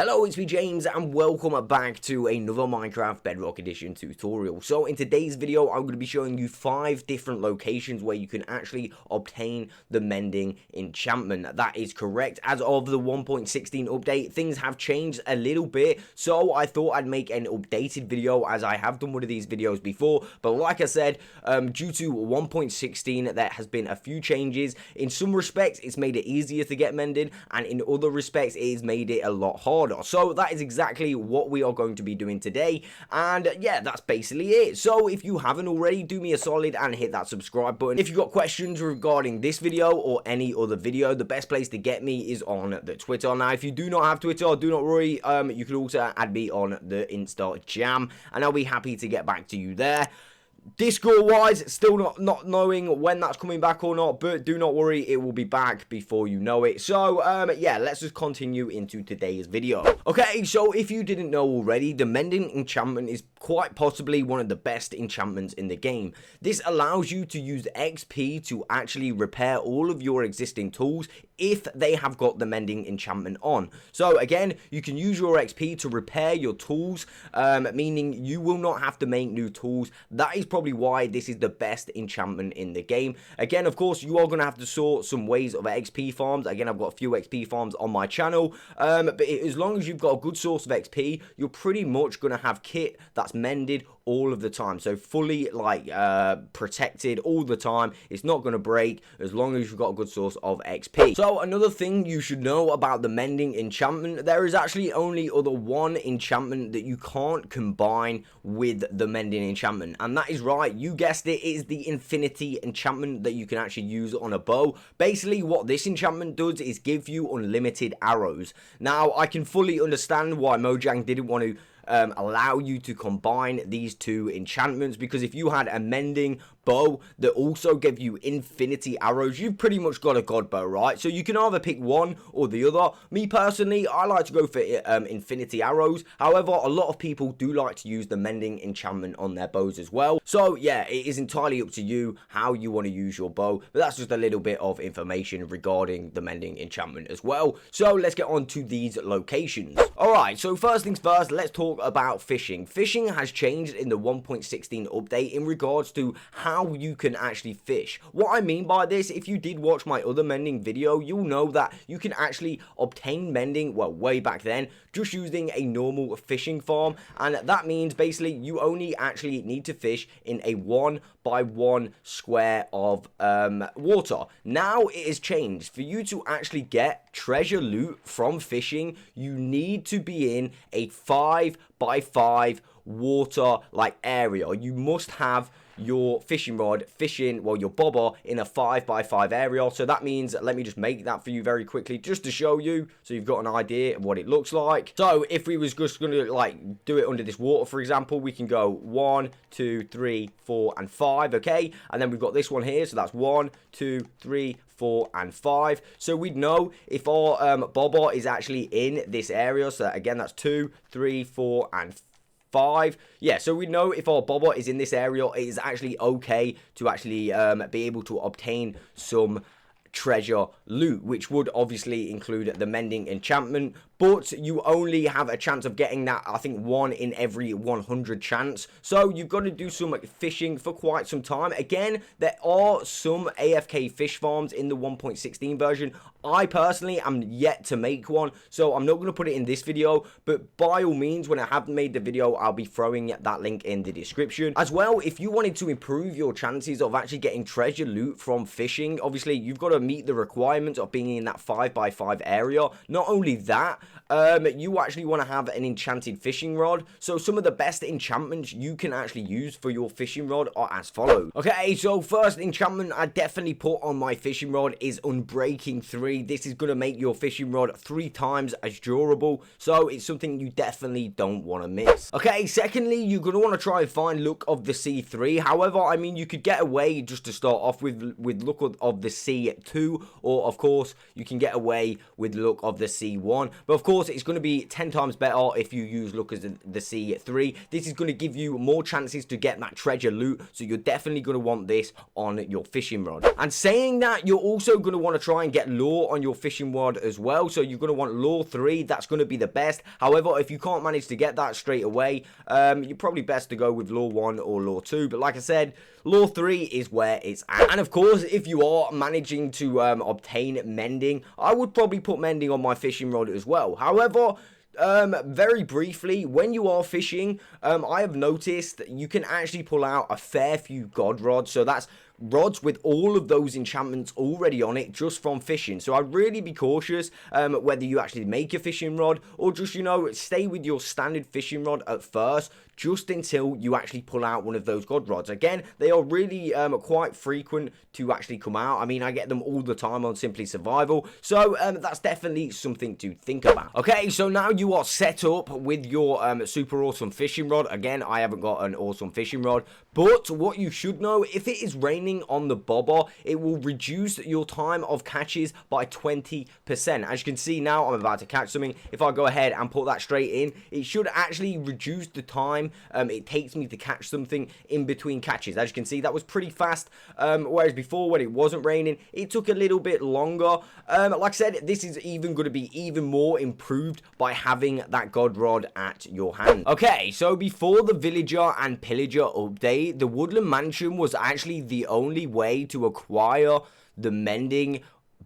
Hello, it's me James and welcome back to another Minecraft Bedrock Edition tutorial. So in today's video I'm going to be showing you 5 different locations where you can actually obtain the Mending Enchantment. That is correct. As of the 1.16 update, things have changed a little bit, so I thought I'd make an updated video as I have done one of these videos before. But like I said, due to 1.16 there has been a few changes. In some respects it's made it easier to get mended, and in other respects it has made it a lot harder. So that is exactly what we are going to be doing today, and yeah, that's basically it. So if you haven't already, do me a solid and hit that subscribe button. If you've got questions regarding this video or any other video, the best place to get me is on the Twitter. Now if you do not have Twitter, do not worry, you can also add me on the InstaJam and I'll be happy to get back to you there. Discord wise, still not knowing when that's coming back or not, but do not worry, it will be back before you know it. So yeah, let's just continue into today's video. Okay, so if you didn't know already, the Mending Enchantment is quite possibly one of the best enchantments in the game. This allows you to use XP to actually repair all of your existing tools if they have got the Mending Enchantment on. So again, you can use your XP to repair your tools, meaning you will not have to make new tools. That is probably why this is the best enchantment in the game. Again, of course, you are going to have to sort some ways of XP farms. Again, I've got a few XP farms on my channel, but as long as you've got a good source of XP, you're pretty much going to have kit that's mended all of the time, so fully like protected all the time. It's not going to break as long as you've got a good source of XP. So another thing you should know about the Mending Enchantment, there is actually only one enchantment that you can't combine with the Mending Enchantment, and that is right, you guessed it, is the Infinity Enchantment that you can actually use on a bow. Basically what this enchantment does is give you unlimited arrows. Now I can fully understand why Mojang didn't want to allow you to combine these two enchantments, because if you had a mending bow that also gave you infinity arrows, you've pretty much got a god bow, right? So you can either pick one or the other. Me personally, I like to go for infinity arrows. However, a lot of people do like to use the Mending Enchantment on their bows as well. So yeah, it is entirely up to you how you want to use your bow, but that's just a little bit of information regarding the Mending Enchantment as well. So let's get on to these locations. Alright, so first things first, let's talk about fishing. Fishing has changed in the 1.16 update in regards to how you can actually fish. What I mean by this, if you did watch my other mending video, you'll know that you can actually obtain mending, well, way back then, just using a normal fishing farm, and that means basically you only actually need to fish in a 1x1 square of water. Now it has changed. For you to actually get treasure loot from fishing, you need to be in a 5x5 water like area. You must have your fishing rod fishing, well, your bobber in a 5x5 area. So that means, let me just make that for you very quickly just to show you so you've got an idea of what it looks like. So if we was just going to like do it under this water, for example, we can go 1, 2, 3, 4 and 5, okay, and then we've got this one here, so that's 1, 2, 3, 4 and 5. So we'd know if our bobber is actually in this area. So again, that's 2, 3, 4 and 5. Yeah, so we know if our bobber is in this area, it is actually okay to actually be able to obtain some treasure loot, which would obviously include the Mending Enchantment, but you only have a chance of getting that, I think, 1 in every 100 chance. So you've got to do some fishing for quite some time. Again, there are some AFK fish farms in the 1.16 version. I personally am yet to make one, so I'm not going to put it in this video, but by all means, when I have made the video, I'll be throwing that link in the description. As well, if you wanted to improve your chances of actually getting treasure loot from fishing, obviously you've got to meet the requirements of being in that 5x5 area. Not only that, you actually want to have an enchanted fishing rod. So some of the best enchantments you can actually use for your fishing rod are as follows. Okay, so first enchantment I definitely put on my fishing rod is Unbreaking 3. This is going to make your fishing rod 3 times as durable, so it's something you definitely don't want to miss. Okay, secondly, you're going to want to try and find Luck of the Sea 3. However, I mean, you could get away just to start off with Luck of the Sea 2, or of course you can get away with Luck of the Sea 1, but of course it's going to be 10 times better if you use Luck of the Sea 3. This is going to give you more chances to get that treasure loot, so you're definitely going to want this on your fishing rod. And saying that, you're also going to want to try and get Lure support on your fishing rod as well, so you're going to want lure 3. That's going to be the best. However, if you can't manage to get that straight away, you're probably best to go with lure 1 or lure 2. But like I said, lure 3 is where it's at. And of course, if you are managing to obtain mending, I would probably put mending on my fishing rod as well. However, very briefly, when you are fishing, I have noticed that you can actually pull out a fair few god rods. So that's rods with all of those enchantments already on it just from fishing. So I'd really be cautious whether you actually make a fishing rod or just, you know, stay with your standard fishing rod at first, just until you actually pull out one of those god rods. Again, they are really quite frequent to actually come out. I mean, I get them all the time on Simply Survival, so that's definitely something to think about. Okay, so now you are set up with your super awesome fishing rod. Again, I haven't got an awesome fishing rod, but what you should know, if it is raining on the bobber, it will reduce your time of catches by 20%. As you can see now, I'm about to catch something. If I go ahead and put that straight in, it should actually reduce the time it takes me to catch something in between catches. As you can see, that was pretty fast, whereas before, when it wasn't raining, it took a little bit longer. Like I said, this is even going to be even more improved by having that god rod at your hand. Okay, so before the villager and pillager update, the woodland mansion was actually the only way to acquire the mending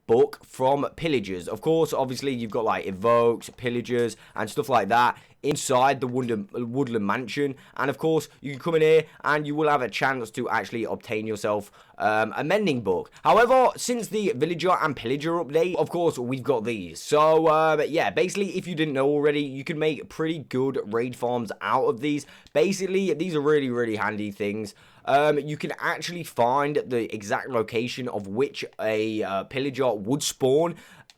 book from pillagers. Of course, obviously, you've got like evokes, pillagers, and stuff like that inside the woodland mansion, and of course you can come in here and you will have a chance to actually obtain yourself a mending book. However, since the villager and pillager update, of course we've got these. So yeah, basically, if you didn't know already, you can make pretty good raid farms out of these. Basically, these are really handy things. You can actually find the exact location of which a pillager would spawn,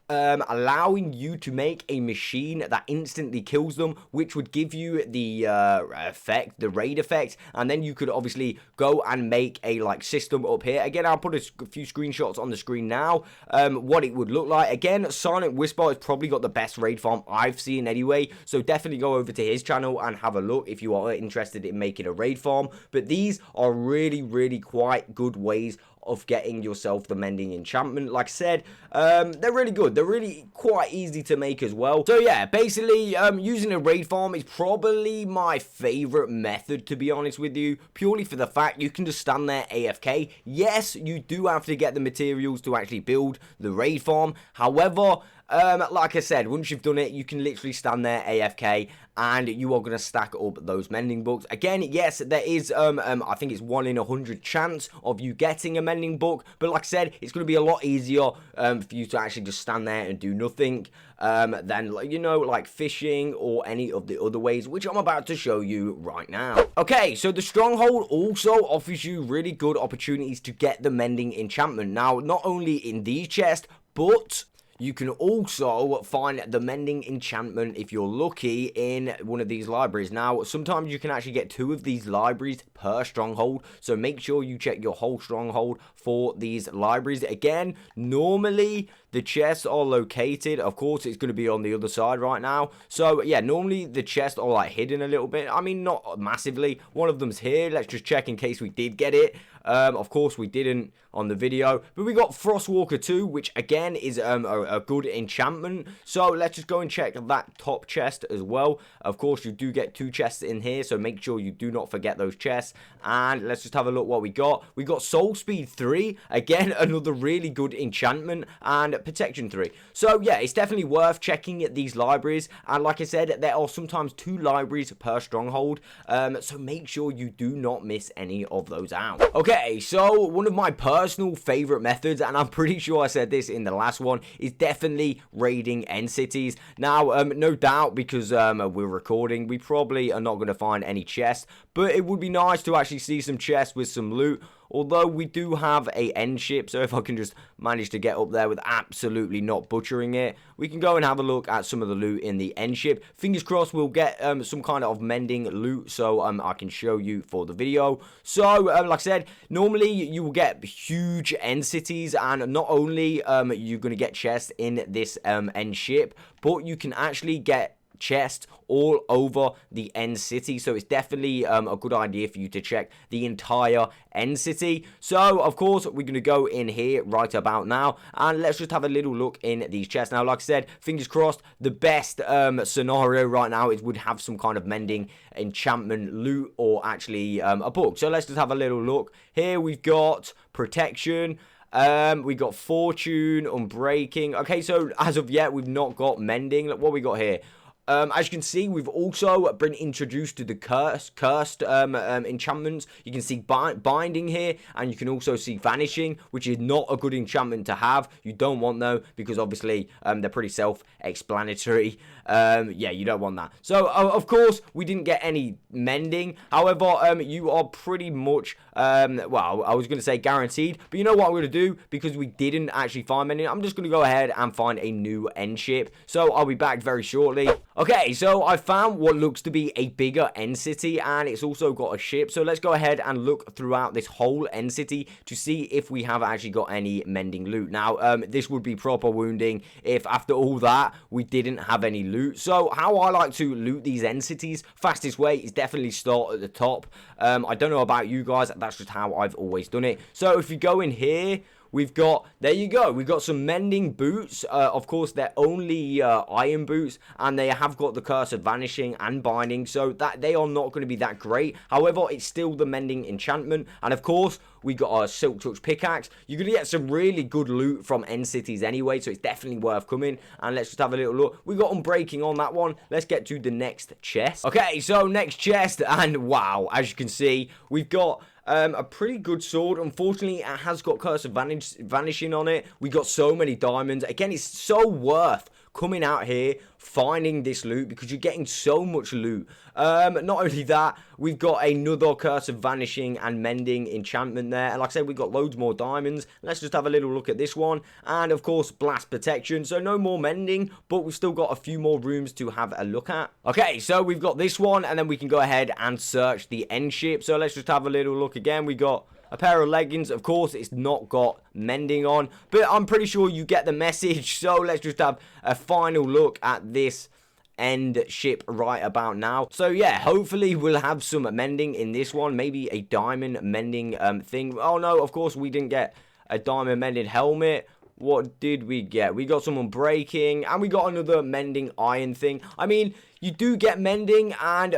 allowing you to make a machine that instantly kills them, which would give you the effect, the raid effect, and then you could obviously go and make a like system up here. Again, I'll put a few screenshots on the screen now, what it would look like. Again, Silent Whisper has probably got the best raid farm I've seen anyway, so definitely go over to his channel and have a look if you are interested in making a raid farm. But these are really quite good ways of getting yourself the Mending Enchantment. Like I said, they're really good. They're really quite easy to make as well. So yeah, basically, using a raid farm is probably my favorite method, to be honest with you, purely for the fact you can just stand there AFK. Yes, you do have to get the materials to actually build the raid farm. However, like I said, once you've done it, you can literally stand there AFK and you are going to stack up those mending books. Again, yes, there is, I think it's 1 in 100 chance of you getting a mending book, but like I said, it's going to be a lot easier for you to actually just stand there and do nothing than, you know, like fishing or any of the other ways, which I'm about to show you right now. Okay, so the Stronghold also offers you really good opportunities to get the Mending Enchantment. Now, not only in these chests, but you can also find the Mending Enchantment, if you're lucky, in one of these libraries. Now, sometimes you can actually get 2 of these libraries per stronghold, so make sure you check your whole stronghold for these libraries. Again, normally the chests are located, of course it's going to be on the other side right now, so yeah, normally the chests are like hidden a little bit. I mean, not massively. One of them's here. Let's just check in case we did get it. Of course we didn't on the video, but we got Frostwalker 2, which again is a good enchantment. So let's just go and check that top chest as well. Of course, you do get 2 chests in here, so make sure you do not forget those chests. And let's just have a look what we got. We got Soul Speed 3, again another really good enchantment, and Protection 3. So yeah, it's definitely worth checking at these libraries. And like I said, there are sometimes 2 libraries per stronghold, so make sure you do not miss any of those out. Okay, so one of my personal favorite methods, and I'm pretty sure I said this in the last one, is definitely raiding end cities. Now, no doubt, because we're recording, we probably are not going to find any chests, but it would be nice to actually see some chests with some loot. Although we do have a end ship, so if I can just manage to get up there with absolutely not butchering it, we can go and have a look at some of the loot in the end ship. Fingers crossed we'll get some kind of mending loot, so I can show you for the video. So, like I said, normally you will get huge end cities, and not only you're going to get chests in this end ship, but you can actually get chests all over the end city, so it's definitely a good idea for you to check the entire end city. So of course we're gonna go in here right about now, and let's just have a little look in these chests. Now, like I said, fingers crossed, the best scenario right now is would have some kind of mending enchantment loot, or actually a book. So let's just have a little look here. We've got protection, we got fortune, unbreaking. Okay, so as of yet we've not got mending. Look what we got here. As you can see, we've also been introduced to the cursed enchantments. You can see binding here, and you can also see vanishing, which is not a good enchantment to have. You don't want them, because obviously they're pretty self-explanatory. Yeah, you don't want that. So of course we didn't get any mending. However, you are pretty much well, I was going to say guaranteed, but you know what I'm going to do, because we didn't actually find mending, I'm just going to go ahead and find a new end ship. So I'll be back very shortly. Okay, so I found what looks to be a bigger end city, and it's also got a ship. So let's go ahead and look throughout this whole end city to see if we have actually got any mending loot. Now, this would be proper wounding if after all that we didn't have any loot. So how I like to loot these end cities, fastest way is definitely start at the top. I don't know about you guys, that's just how I've always done it. So if you go in here, we've got, there you go, we've got some mending boots. Of course, they're only iron boots, and they have got the curse of vanishing and binding, so that they are not going to be that great. However, it's still the mending enchantment, and of course, we got a silk touch pickaxe. You're going to get some really good loot from end cities anyway, so it's definitely worth coming. And let's just have a little look. We got unbreaking on that one. Let's get to the next chest. Okay, so next chest, and wow, as you can see, we've got a pretty good sword. Unfortunately, it has got curse of vanishing on it. We got so many diamonds. Again, it's so worth coming out here, finding this loot, because you're getting so much loot. Not only that, we've got another curse of vanishing and mending enchantment there, and like I said, we've got loads more diamonds. Let's just have a little look at this one, and of course blast protection. So no more mending, but we've still got a few more rooms to have a look at. Okay, so we've got this one, and then we can go ahead and search the end ship. So let's just have a little look again. We got a pair of leggings. Of course, it's not got mending on, but I'm pretty sure you get the message. So let's just have a final look at this end ship right about now. So yeah, hopefully we'll have some mending in this one, maybe a diamond mending thing. Oh no, of course we didn't get a diamond mended helmet. What did we get? We got some unbreaking, and we got another mending iron thing. I mean, you do get mending, and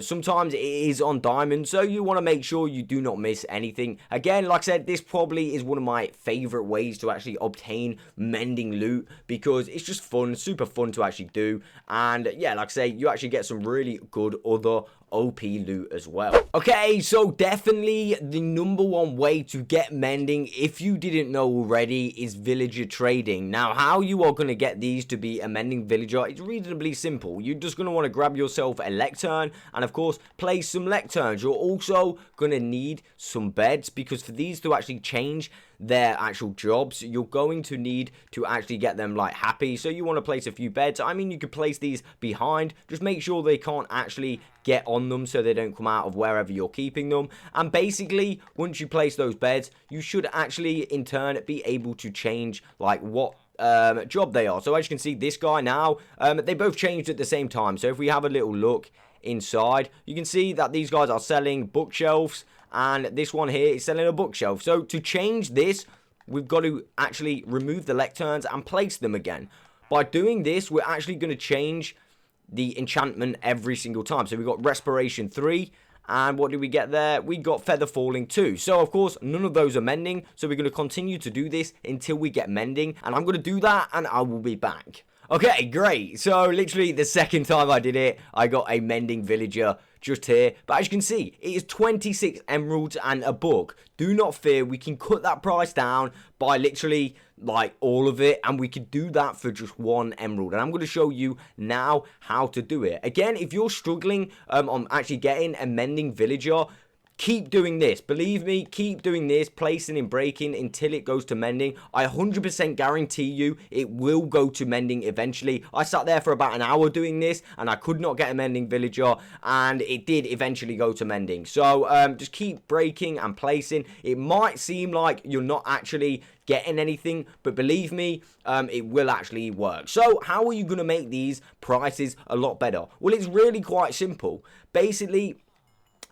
sometimes it is on diamond, so you want to make sure you do not miss anything. Again, like I said, this probably is one of my favorite ways to actually obtain mending loot, because it's just fun, super fun to actually do. And yeah, like I say, you actually get some really good other OP loot as well. Okay, so definitely the #1 way to get mending, if you didn't know already, is villager trading. Now, how you are going to get these to be a mending villager, it's reasonably simple. You're just going to want to grab yourself a lectern, and of course place some lecterns. You're also going to need some beds, because for these to actually change their actual jobs, you're going to need to actually get them like happy. So you want to place a few beds. I mean, you could place these behind, just make sure they can't actually get on them, so they don't come out of wherever you're keeping them. And basically, once you place those beds, you should actually in turn be able to change like what job they are. So as you can see, this guy now, they both changed at the same time. So if we have a little look inside, you can see that these guys are selling bookshelves, and this one here is selling a bookshelf. So to change this, we've got to actually remove the lecterns and place them again. By doing this, we're actually going to change the enchantment every single time. So we got respiration 3, and what did we get there? We got feather falling 2. So of course none of those are mending, so we're going to continue to do this until we get mending, and I'm going to do that and I will be back. Okay, great. So literally the second time I did it, I got a mending villager just here. But as you can see, it is 26 emeralds and a book. Do not fear, we can cut that price down by literally like all of it, and we could do that for just 1 emerald. And I'm going to show you now how to do it. Again, if you're struggling on actually getting a mending villager, keep doing this. Believe me, keep doing this, placing and breaking until it goes to mending. I 100% guarantee you it will go to mending eventually. I sat there for about an hour doing this, and I could not get a mending villager, and it did eventually go to mending. So just keep breaking and placing. It might seem like you're not actually getting anything, but believe me, it will actually work. So how are you going to make these prices a lot better? Well, it's really quite simple. Basically,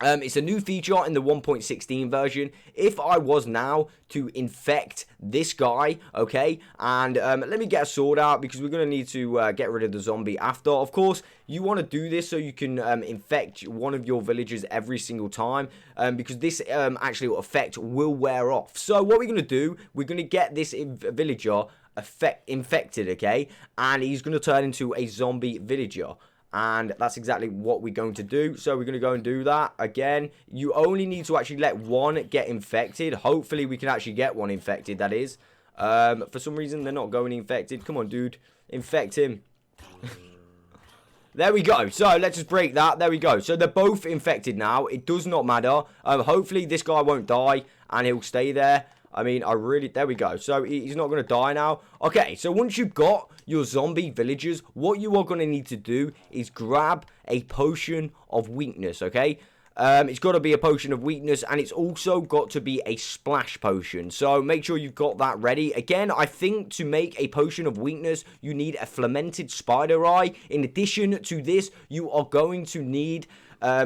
it's a new feature in the 1.16 version. If I was now to infect this guy, okay, and let me get a sword out because we're going to need to get rid of the zombie after. Of course, you want to do this so you can infect one of your villagers every single time, because this actually effect will wear off. So what we're going to do, we're going to get this villager infected, okay, and he's going to turn into a zombie villager. And that's exactly what we're going to do. So we're going to go and do that. Again, you only need to actually let one get infected. Hopefully we can actually get one infected, that is. For some reason, they're not going infected. Come on, dude. Infect him. There we go. So let's just break that. There we go. So they're both infected now. It does not matter. Hopefully this guy won't die and he'll stay there. I mean, there we go. So he's not going to die now. Okay, so once you've got your zombie villagers, what you are going to need to do is grab a potion of weakness, okay? It's got to be a potion of weakness, and it's also got to be a splash potion. So make sure you've got that ready. Again, I think to make a potion of weakness, you need a fermented spider eye. In addition to this, you are going to need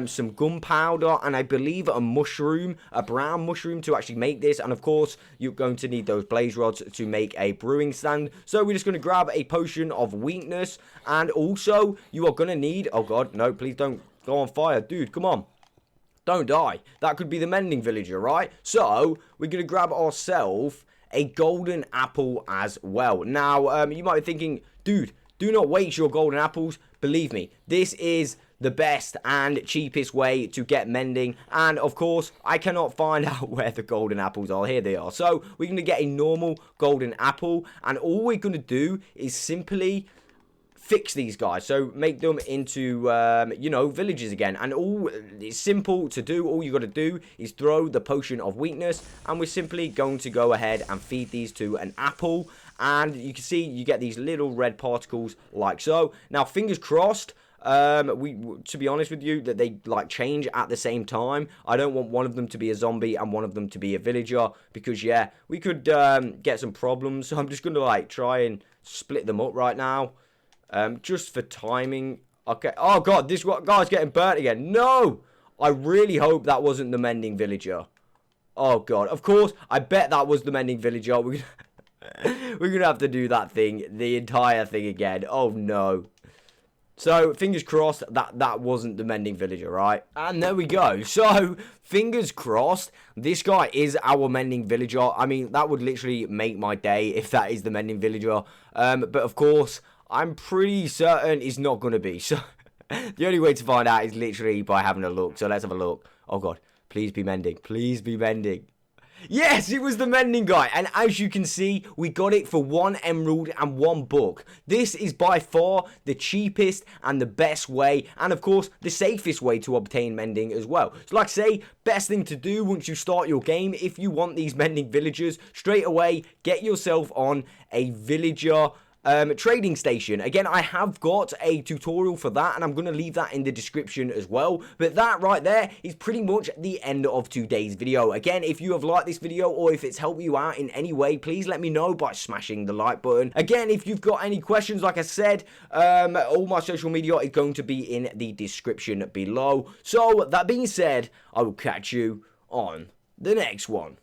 some gunpowder, and I believe a mushroom, a brown mushroom, to actually make this. And of course, you're going to need those blaze rods to make a brewing stand. So we're just going to grab a potion of weakness, and also you are going to need, oh god, no, please don't go on fire, dude, come on. Don't die. That could be the mending villager, right? So we're going to grab ourselves a golden apple as well. Now, you might be thinking, dude, do not waste your golden apples. Believe me, this is the best and cheapest way to get mending. And of course, I cannot find out where the golden apples are. Here they are. So we're going to get a normal golden apple, and all we're going to do is simply fix these guys, so make them into you know, villages again. And it's simple to do. All you got to do is throw the potion of weakness, and we're simply going to go ahead and feed these to an apple, and you can see you get these little red particles like so. Now fingers crossed, to be honest with you, that they like change at the same time. I don't want one of them to be a zombie and one of them to be a villager, because yeah, we could get some problems. So I'm just going to like try and split them up right now. Just for timing. Okay. Oh, God. This guy's getting burnt again. No! I really hope that wasn't the mending villager. Oh, God. Of course, I bet that was the mending villager. We're going to have to do that thing, the entire thing again. Oh, no. So, fingers crossed that wasn't the mending villager, right? And there we go. So, fingers crossed, this guy is our mending villager. I mean, that would literally make my day if that is the mending villager. But, of course, I'm pretty certain it's not going to be. So, the only way to find out is literally by having a look. So, let's have a look. Oh, God. Please be mending. Please be mending. Yes, it was the mending guy. And as you can see, we got it for 1 emerald and 1 book. This is by far the cheapest and the best way. And, of course, the safest way to obtain mending as well. So, like I say, best thing to do once you start your game, if you want these mending villagers, straight away, get yourself on a villager trading station. Again, I have got a tutorial for that, and I'm going to leave that in the description as well. But that right there is pretty much the end of today's video. Again, if you have liked this video or if it's helped you out in any way, please let me know by smashing the like button. Again, if you've got any questions, like I said, all my social media is going to be in the description below. So that being said, I will catch you on the next one.